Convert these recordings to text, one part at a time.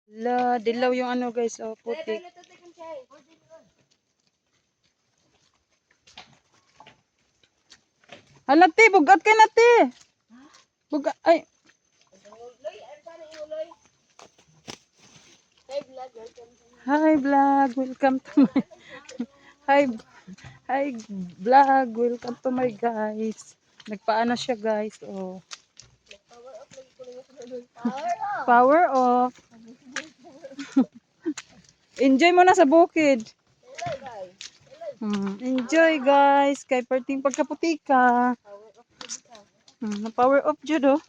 Dilaw yung ano guys, oh, putik. Hala, te, bugat ka na, te. Bugat, ay. Hi vlog, welcome to my hi vlog, welcome to my guys. Nagpaano siya guys, oh. Power off. Enjoy mo na sa bukid. Enjoy guys, kay parting pagkaputika. Power off jud oh.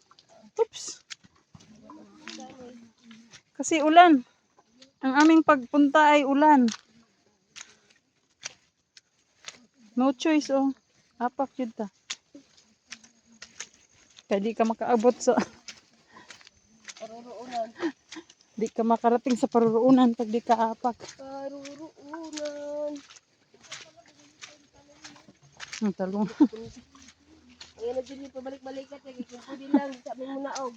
Oops. Kasi ulan. Ang aming pagpunta ay ulan. No choice oh. Apak jud ta. Kaya di ka makaabot sa Paruruunan. di ka makarating sa paruruunan pag di ka apak. Paruruunan. Ang talong. Ngayon na dyan yung pabalik-balikat. Kung pwede lang, sabi mo na og.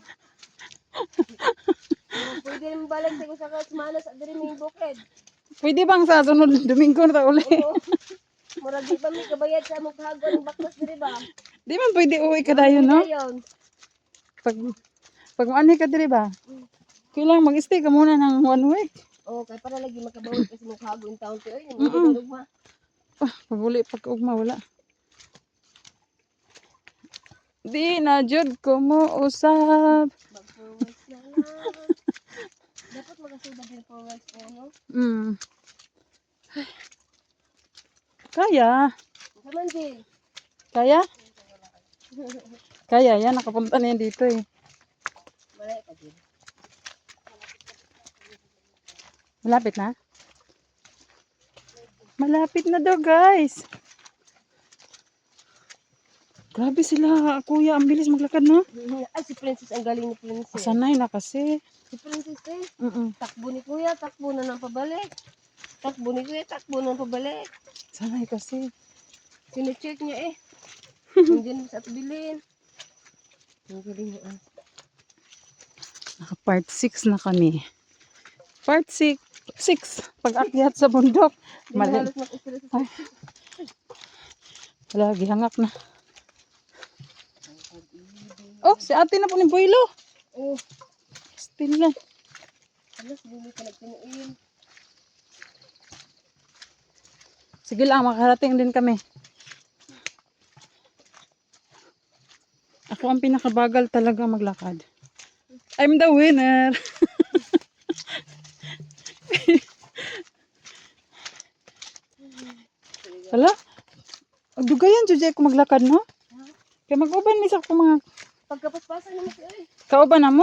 Kung pwede lang balik sa kasmana sa diri may bukid. Pwede bang sa sunod Domingo na ta uli? Oo. Murag di ba may kabayad sa mong kahagon ng baklas diri ba? Di man pwede uwi ka dayon no? Dayon. Pag maani ka diri ba? Kailangan mag-stay ka muna ng 1 week. Oo, kaya para lagi makabawal kasi mong kahagon taon ti oy. Mo dugma. Pag uli pag ugma wala. Di na jud ko mo usab. Mag-forwards na lang. Dapat magasuba din forwards ko, no? Kaya. Kaman din. Kaya? Kaya yan, nakapunta na yan dito eh. Malay ka din. Malapit na? Malapit na daw guys. Grabe sila, kuya, ang bilis maglakad no? Ay, si Princess, ang galing ni Princess. Sanay na kasi. Si Princess eh. Mm-mm. Takbo ni Kuya, takbo na ng pabalik. Takbo ni Kuya, takbo na ng pabalik. Sanay kasi. Sine-check niya eh. Nandiyan sa bilin. Ang galing niya. Naka part 6 na kami. Part 6. Pag-akyat sa bundok. Halos mag-usira sa Wala, gihangak na. Oh, si ate na po ni Boylo. Oh, Still lang. alas, bumi ka nagpinuin. Sige lang, makarating din kami. Ako ang pinakabagal talaga maglakad. I'm the winner. Hala? Dugayan, Jujay, ko maglakad, no? Kaya mag-uban, misa ko mga Pagkapaspasan naman si Oy. kauban na mo.